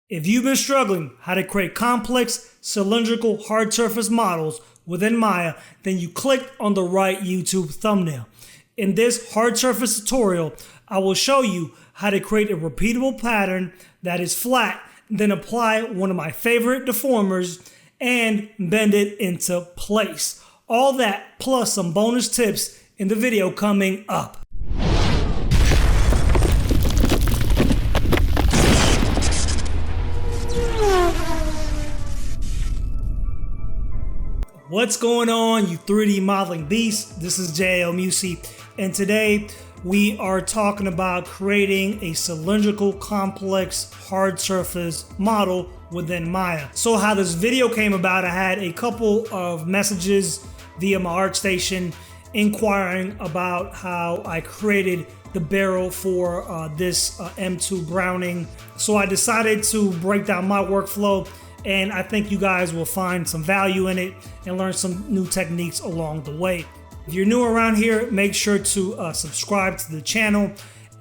If you've been struggling how to create complex cylindrical hard surface models within Maya, then you clicked on the right YouTube thumbnail. In this hard surface tutorial, I will show you how to create a repeatable pattern that is flat, then apply one of my favorite deformers and bend it into place. All that plus some bonus tips in the video coming up. What's going on, you 3D modeling beasts? This is jlmussi, and today we are talking about creating a cylindrical complex hard surface model within Maya. So how this video came about, I had a couple of messages via my ArtStation inquiring about how I created the barrel for this M2 Browning. So I decided to break down my workflow, and I think you guys will find some value in it and learn some new techniques along the way. If you're new around here, make sure to subscribe to the channel,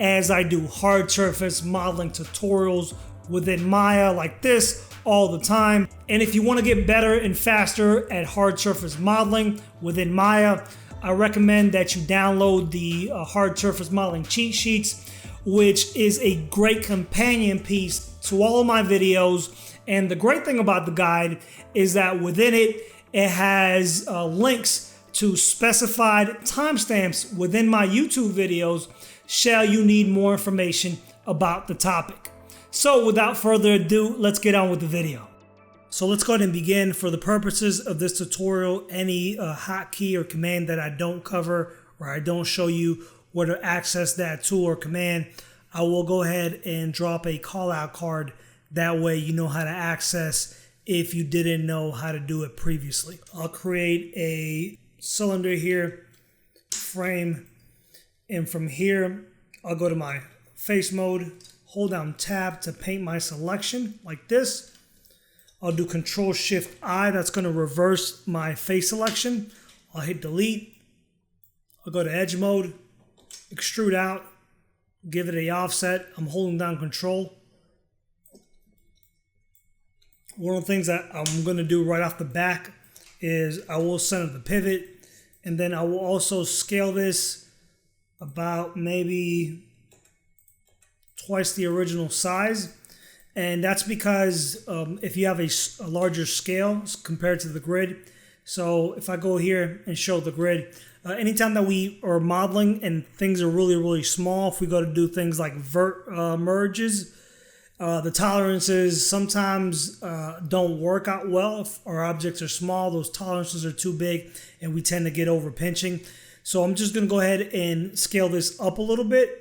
as I do hard surface modeling tutorials within Maya like this all the time. And if you want to get better and faster at hard surface modeling within Maya, I recommend that you download the hard surface modeling cheat sheets, which is a great companion piece to all of my videos. And the great thing about the guide is that within it, it has links to specified timestamps within my YouTube videos, shall you need more information about the topic. So without further ado, let's get on with the video. So let's go ahead and begin. For the purposes of this tutorial, any hotkey or command that I don't cover or I don't show you where to access that tool or command, I will go ahead and drop a call out card. That way you know how to access if you didn't know how to do it previously. I'll create a cylinder here, frame, and from here I'll go to my face mode, hold down tab to paint my selection like this. I'll do Control-Shift-I, that's going to reverse my face selection. I'll hit delete. I'll go to edge mode, extrude out, give it a offset. I'm holding down Control. One of the things that I'm going to do right off the back is I will center the pivot, and then I will also scale this about maybe twice the original size. And that's because if you have a larger scale compared to the grid, so if I go here and show the grid, anytime that we are modeling and things are really small, if we go to do things like vert merges, the tolerances sometimes don't work out well. If our objects are small, those tolerances are too big and we tend to get over pinching. So I'm just going to go ahead and scale this up a little bit,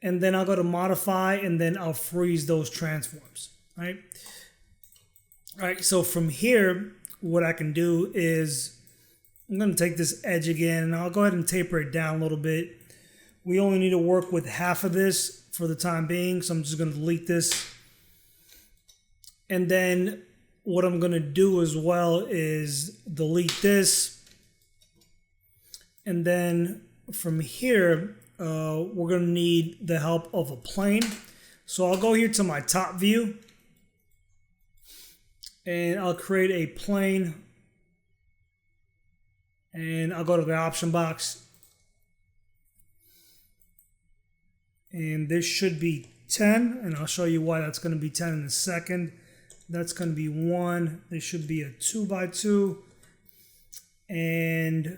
and then I'll go to modify, and then I'll freeze those transforms. All right, so from here, what I can do is I'm going to take this edge again, and I'll go ahead and taper it down a little bit. We only need to work with half of this for the time being, so I'm just going to delete this. And then what I'm going to do as well is delete this. And then from here, we're going to need the help of a plane. So I'll go here to my top view, and I'll create a plane. And I'll go to the option box. And this should be 10, and I'll show you why that's going to be 10 in a second. That's going to be 1. This should be a 2x2. And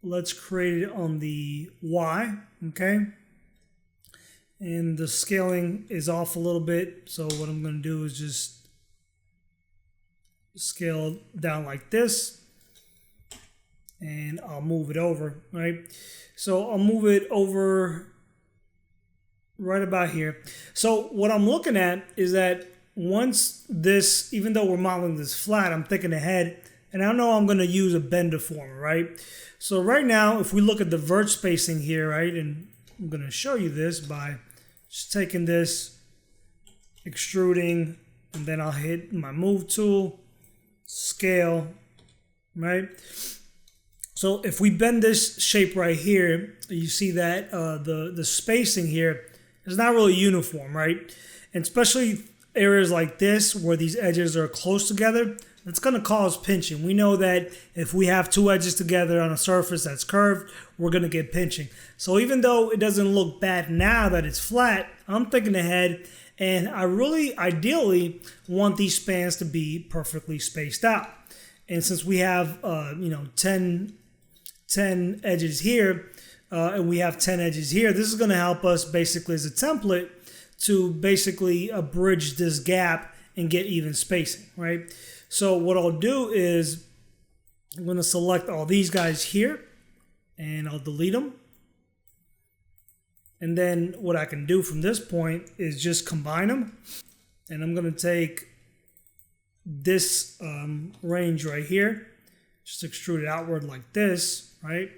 let's create it on the Y, okay? And the scaling is off a little bit, so what I'm going to do is just scale down like this, and I'll move it over, right? So I'll move it over right about here. So what I'm looking at is that once this, even though we're modeling this flat, I'm thinking ahead, and I know I'm going to use a bend deformer, right? So right now, if we look at the vert spacing here, right, and I'm going to show you this by just taking this, extruding, and then I'll hit my move tool, scale, right? So if we bend this shape right here, you see that the spacing here is not really uniform, right? And especially areas like this where these edges are close together, it's going to cause pinching. We know that if we have two edges together on a surface that's curved, we're going to get pinching. So even though it doesn't look bad now that it's flat, I'm thinking ahead, and I really ideally want these spans to be perfectly spaced out. And since we have 10 edges here and we have 10 edges here, this is going to help us basically as a template to basically bridge this gap and get even spacing, right? So what I'll do is I'm going to select all these guys here and I'll delete them. And then what I can do from this point is just combine them. And I'm going to take this range right here, just extrude it outward like this, right?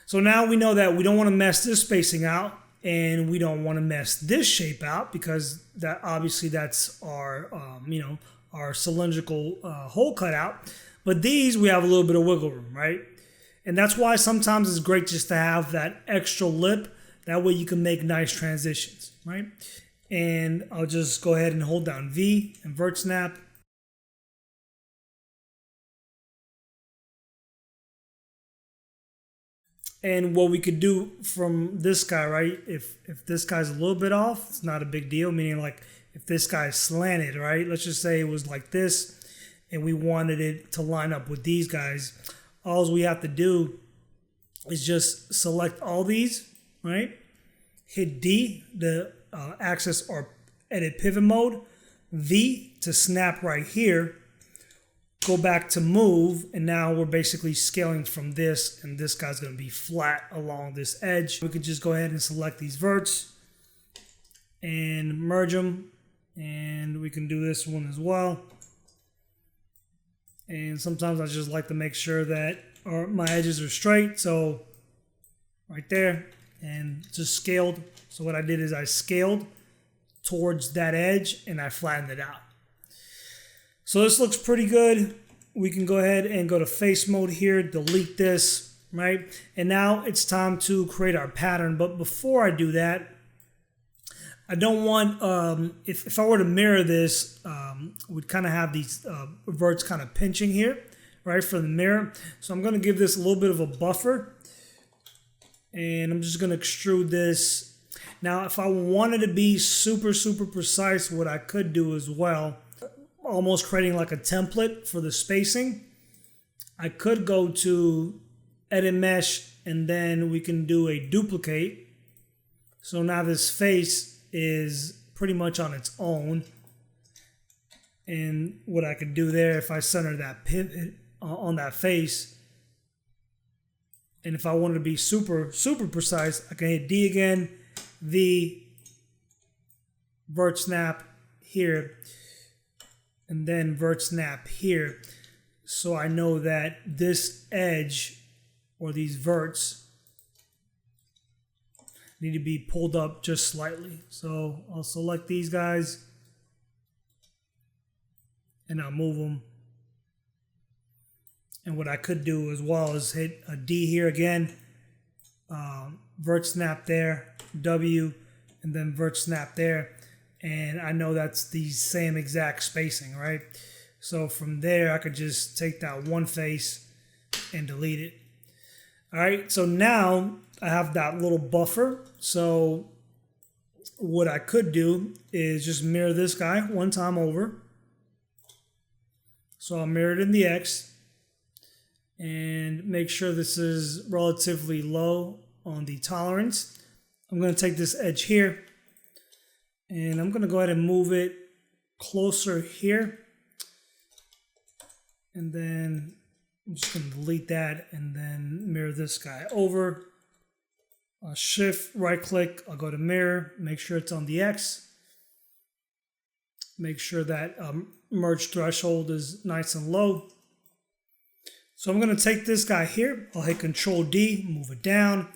So now we know that we don't want to mess this spacing out and we don't want to mess this shape out, because that obviously that's our, our cylindrical hole cutout. But these, we have a little bit of wiggle room, right? And that's why sometimes it's great just to have that extra lip. That way you can make nice transitions, right? And I'll just go ahead and hold down V and vert snap. And what we could do from this guy, right? If this guy's a little bit off, it's not a big deal. Meaning, like, if this guy's slanted, right? Let's just say it was like this, and we wanted it to line up with these guys. All we have to do is just select all these, right? Hit D, the axis or edit pivot mode. V to snap right here. Go back to move, and now we're basically scaling from this, and this guy's going to be flat along this edge. We could just go ahead and select these verts and merge them, and we can do this one as well. And sometimes I just like to make sure that my edges are straight, so right there, and just scaled. So what I did is I scaled towards that edge and I flattened it out. So this looks pretty good. We can go ahead and go to face mode here, delete this, right? And now it's time to create our pattern. But before I do that, I don't want, if I were to mirror this, we'd kind of have these verts kind of pinching here, right, for the mirror. So I'm going to give this a little bit of a buffer. And I'm just going to extrude this. Now, if I wanted to be super, super precise, what I could do as well, almost creating like a template for the spacing, I could go to edit mesh, and then we can do a duplicate. So now this face is pretty much on its own. And what I could do there, if I center that pivot on that face, and if I wanted to be super, super precise, I can hit D again, V, vert snap here, and then vert snap here. So I know that this edge or these verts need to be pulled up just slightly. So I'll select these guys and I'll move them. And what I could do as well is hit a D here again, vert snap there, W, and then vert snap there. And I know that's the same exact spacing, right? So from there, I could just take that one face and delete it. All right, so now I have that little buffer. So what I could do is just mirror this guy one time over. So I'll mirror it in the X and make sure this is relatively low on the tolerance. I'm going to take this edge here, and I'm going to go ahead and move it closer here. And then I'm just going to delete that and then mirror this guy over. I'll shift, right click, I'll go to mirror, make sure it's on the X. Make sure that merge threshold is nice and low. So I'm going to take this guy here. I'll hit Control D, move it down.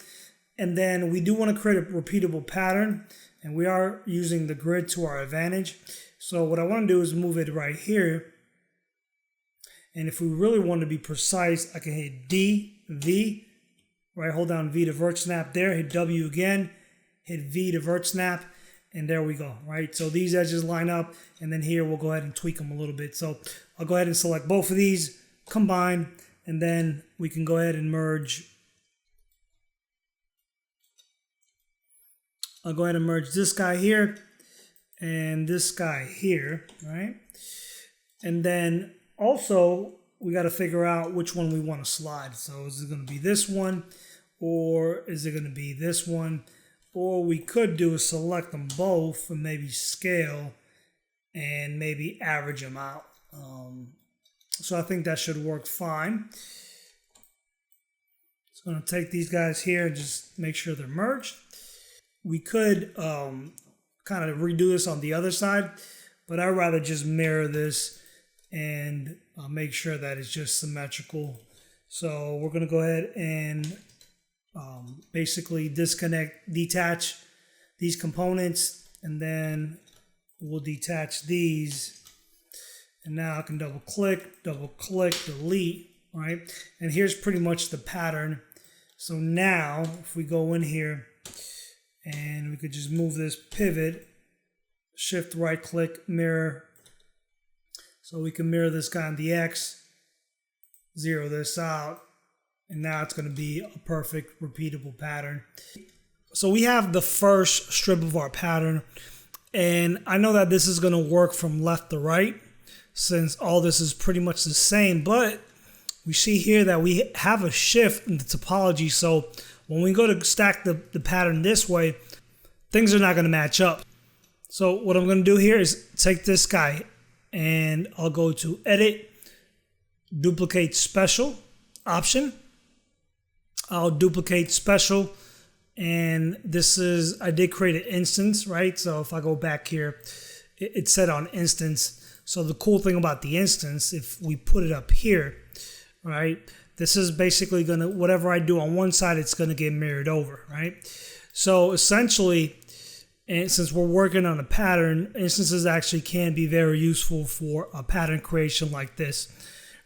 And then we do want to create a repeatable pattern. And we are using the grid to our advantage. So what I want to do is move it right here. And if we really want to be precise, I can hit D, V, right, hold down V to vert snap there, hit W again, hit V to vert snap. And there we go, right? So these edges line up, and then here we'll go ahead and tweak them a little bit. So I'll go ahead and select both of these, combine, and then we can go ahead and merge. I'll go ahead and merge this guy here and this guy here, right? And then also we got to figure out which one we want to slide. So is it going to be this one, or is it going to be this one? Or we could do is select them both and maybe scale and maybe average them out. So I think that should work fine. So I'm going to take these guys here and just make sure they're merged. We could kind of redo this on the other side, but I'd rather just mirror this and make sure that it's just symmetrical. So we're going to go ahead and basically detach these components, and then we'll detach these. And now I can double click, delete, right? And here's pretty much the pattern. So now if we go in here and we could just move this pivot, shift right click, mirror. So we can mirror this guy on the X, zero this out, and now it's going to be a perfect repeatable pattern. So we have the first strip of our pattern, and I know that this is going to work from left to right since all this is pretty much the same, but we see here that we have a shift in the topology. So when we go to stack the pattern this way, things are not going to match up. So what I'm going to do here is take this guy and I'll go to edit, duplicate special option. I'll duplicate special, and this is, I did create an instance, right? So if I go back here, it's set on instance. So the cool thing about the instance, if we put it up here, right, this is basically going to, whatever I do on one side, it's going to get mirrored over, right? So essentially, and since we're working on a pattern, instances actually can be very useful for a pattern creation like this,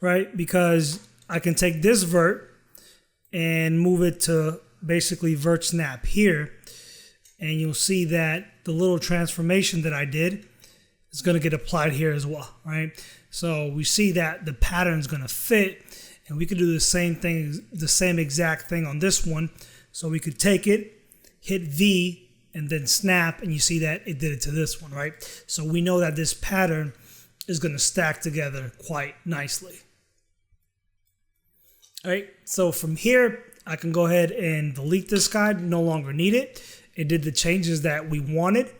right? Because I can take this vert and move it to basically vert snap here, and you'll see that the little transformation that I did is going to get applied here as well, right? So we see that the pattern is going to fit, and we could do the same thing, the same exact thing on this one. So we could take it, hit V, and then snap, and you see that it did it to this one, right? So we know that this pattern is going to stack together quite nicely. All right, so from here, I can go ahead and delete this guy, no longer need it. It did the changes that we wanted.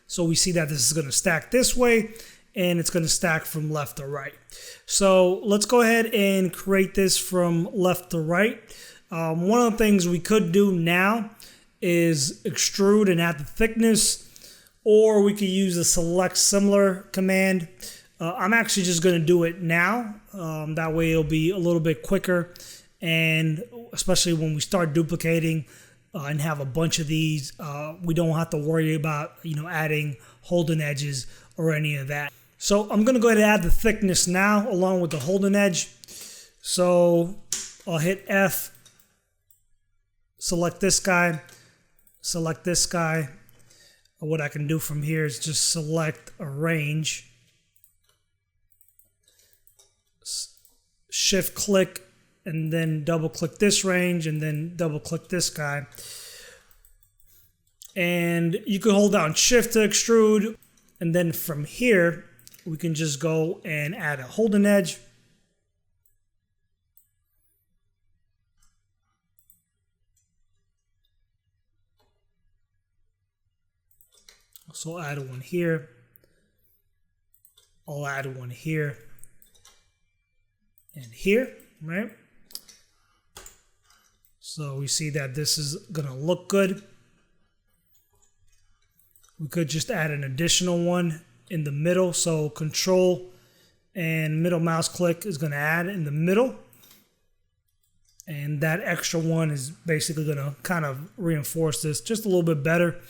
So we see that this is going to stack this way, and it's going to stack from left to right. So let's go ahead and create this from left to right. One of the things we could do now is extrude and add the thickness, or we could use the select similar command. I'm actually just going to do it now. That way it'll be a little bit quicker, and especially when we start duplicating and have a bunch of these, we don't have to worry about adding holding edges or any of that. So I'm going to go ahead and add the thickness now along with the holding edge. So I'll hit F, select this guy, select this guy. What I can do from here is just select arrange, shift click, and then double click this range, and then double click this guy. And you can hold down shift to extrude, and then from here we can just go and add a holding edge. So I'll add one here. I'll add one here and here, right? So we see that this is going to look good. We could just add an additional one in the middle. So control and middle mouse click is going to add in the middle. And that extra one is basically going to kind of reinforce this just a little bit better.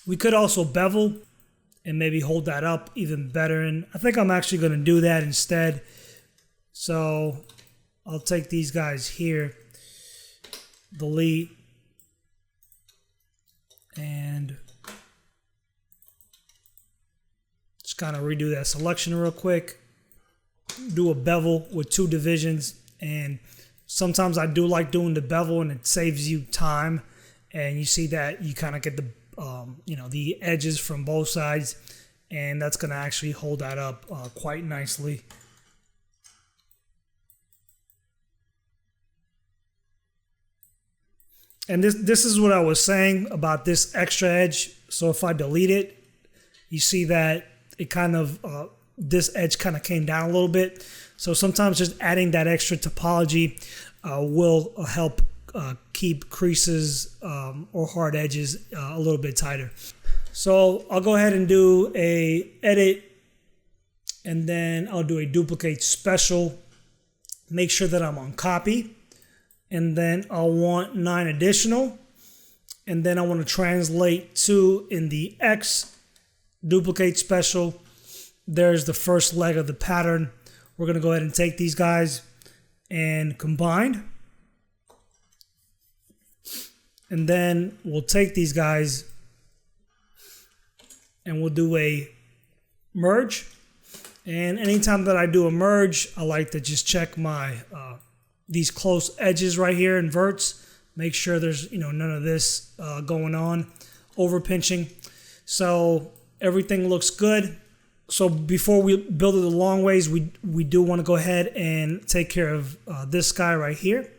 We could also bevel and maybe hold that up even better. And I think I'm actually going to do that instead. So I'll take these guys here, delete, and kind of redo that selection real quick. Do a bevel with 2 divisions, and sometimes I do like doing the bevel, and it saves you time. And you see that you kind of get the the edges from both sides, and that's going to actually hold that up quite nicely. And this is what I was saying about this extra edge. So if I delete it, you see that it kind of, this edge kind of came down a little bit. So sometimes just adding that extra topology will help keep creases or hard edges a little bit tighter. So I'll go ahead and do a edit, and then I'll do a duplicate special. Make sure that I'm on copy. And then I'll want 9 additional, and then I want to translate 2 in the X, duplicate special. There's the first leg of the pattern. We're going to go ahead and take these guys and combine. And then we'll take these guys and we'll do a merge. And anytime that I do a merge, I like to just check my these close edges right here in verts. Make sure there's none of this going on, over pinching. So everything looks good. So before we build it the long ways, we do want to go ahead and take care of this guy right here.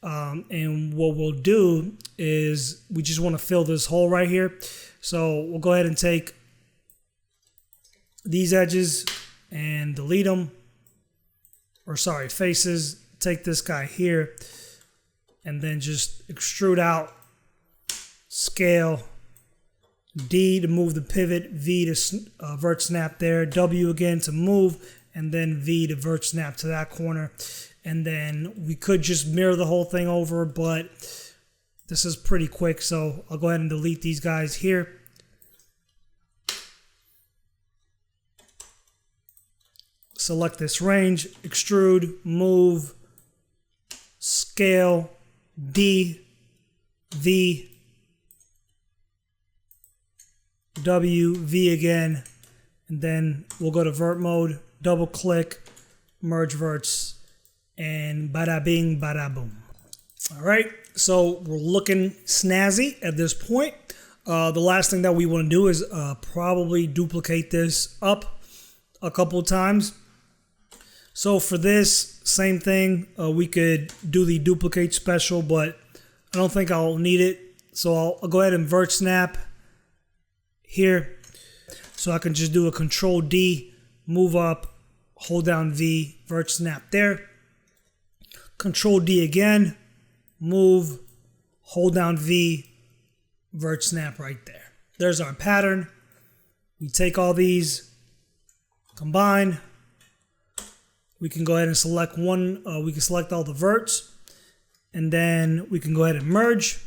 And what we'll do is we just want to fill this hole right here. So we'll go ahead and take these edges and delete them, or sorry, faces. Take this guy here and then just extrude out, scale, D to move the pivot, V to vert snap there, W again to move, and then V to vert snap to that corner. And then we could just mirror the whole thing over, but this is pretty quick, so I'll go ahead and delete these guys here. Select this range, extrude, move, scale, D, V, W, V again, and then we'll go to vert mode, double click, merge verts, and bada bing, bada boom. All right, so we're looking snazzy at this point. The last thing that we want to do is probably duplicate this up a couple of times. So for this, same thing, we could do the duplicate special, but I don't think I'll need it. So I'll go ahead and vert snap here. So I can just do a Control D, move up, hold down V, vert snap there. Control D again, move, hold down V, vert snap right there. There's our pattern. We take all these, combine. We can go ahead and select one. We can select all the verts, and then we can go ahead and merge.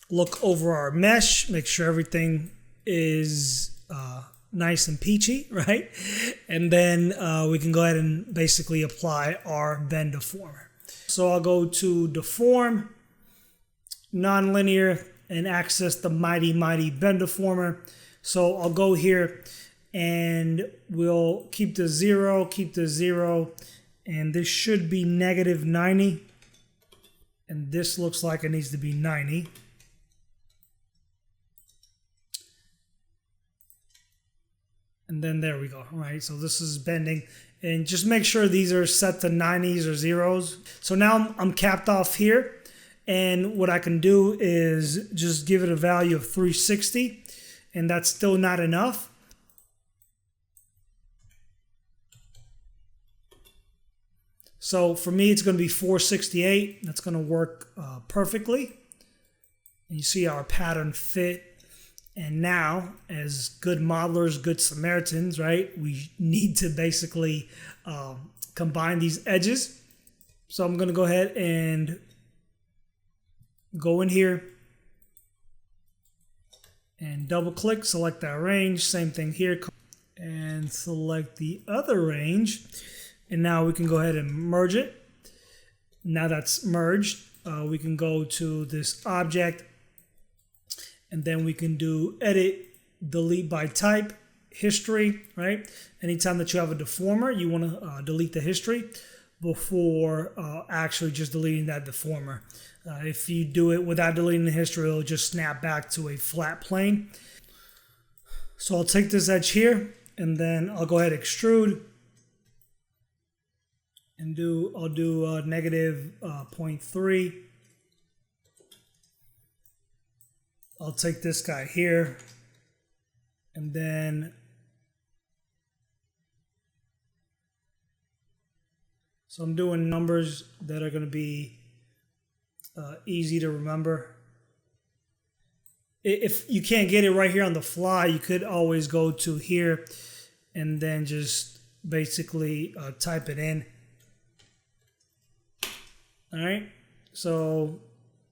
Look over our mesh, make sure everything is nice and peachy, right? And then we can go ahead and basically apply our bend deformer. So I'll go to deform, nonlinear, and access the mighty bend deformer. So I'll go here and we'll keep the 0, and this should be -90, and this looks like it needs to be 90. And then there we go. All right, so this is bending, and just make sure these are set to 90s or 0s. So now I'm capped off here, and what I can do is just give it a value of 360, and that's still not enough. So for me, it's going to be 468. That's going to work perfectly. And you see our pattern fit. And now, as good modelers, good Samaritans, right, we need to basically combine these edges. So I'm going to go ahead and go in here and double click, select that range. Same thing here. And select the other range. And now we can go ahead and merge it. Now that's merged. We can go to this object, and then we can do edit, delete by type, history, right? Anytime that you have a deformer, you want to delete the history before actually just deleting that deformer. If you do it without deleting the history, it'll just snap back to a flat plane. So I'll take this edge here, and then I'll go ahead and extrude, and I'll do negative 0.3. I'll take this guy here, and then so I'm doing numbers that are going to be easy to remember. If you can't get it right here on the fly, you could always go to here and then just basically type it in. All right, so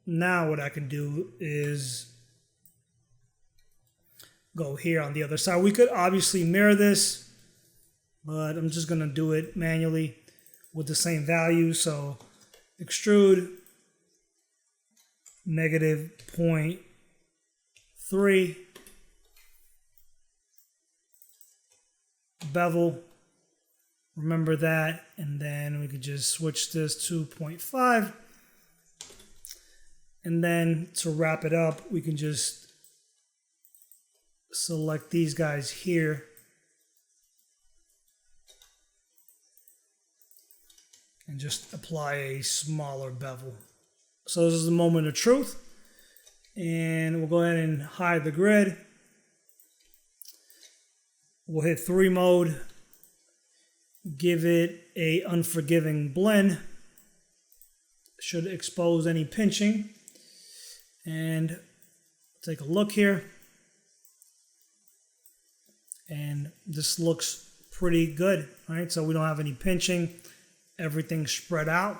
now what I can do is go here on the other side. We could obviously mirror this, but I'm just going to do it manually with the same value. So extrude, negative 0.3, bevel, remember that, and then we could just switch this to 0.5, and then to wrap it up, we can just select these guys here and just apply a smaller bevel. So this is the moment of truth, and we'll go ahead and hide the grid. We'll hit 3 mode, give it a unforgiving blend, should expose any pinching, and take a look here, and this looks pretty good, right? So we don't have any pinching, everything's spread out.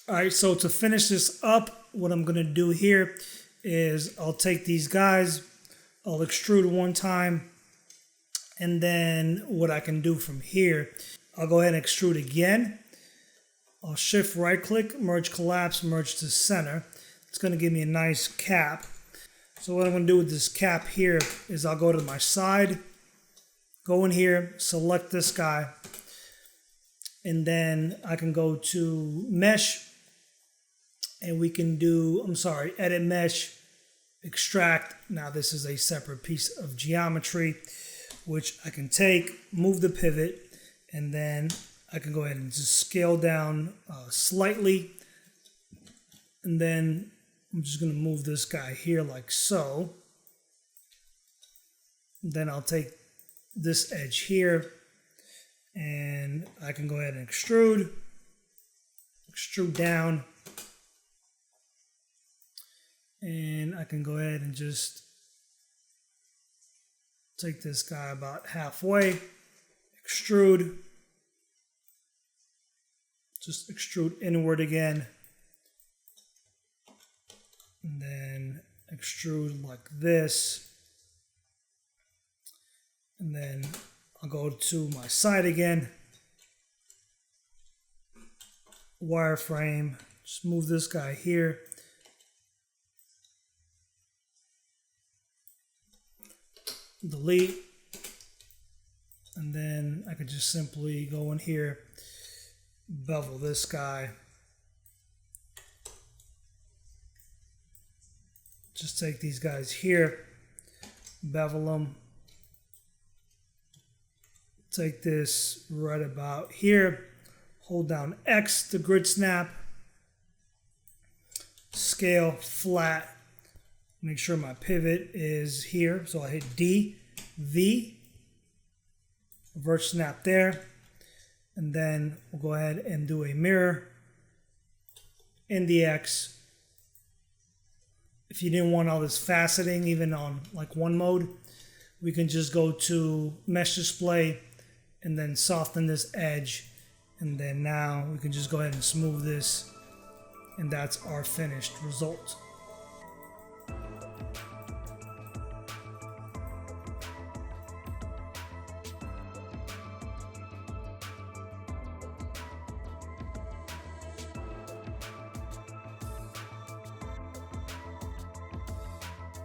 All right, so to finish this up, what I'm gonna do here is I'll take these guys, I'll extrude one time, and then what I can do from here, I'll go ahead and extrude again. I'll shift right click, merge collapse, merge to center. It's gonna give me a nice cap. So what I'm gonna do with this cap here is I'll go to my side, go in here, select this guy, and then I can go to mesh, and we can do, edit mesh, extract. Now this is a separate piece of geometry, which I can take, move the pivot, and then I can go ahead and just scale down slightly. And then I'm just gonna move this guy here like so. Then I'll take this edge here, and I can go ahead and extrude down, and I can go ahead and just take this guy about halfway, extrude, just extrude inward again, and then extrude like this, and then I'll go to my side again, wireframe, just move this guy here, delete, and then I could just simply go in here, bevel this guy, just take these guys here, bevel them, take this right about here, hold down X to grid snap, scale flat, make sure my pivot is here, so I hit D, V, vert snap there, and then we'll go ahead and do a mirror in the X. If you didn't want all this faceting, even on like one mode, we can just go to mesh display and then soften this edge, and then now we can just go ahead and smooth this, and that's our finished result.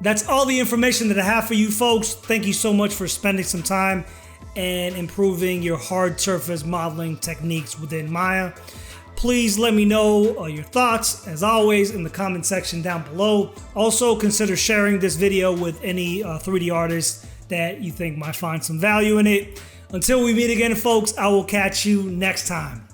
That's all the information that I have for you folks. Thank you so much for spending some time and improving your hard surface modeling techniques within Maya. Please let me know your thoughts, as always, in the comment section down below. Also, consider sharing this video with any 3D artists that you think might find some value in it. Until we meet again, folks, I will catch you next time.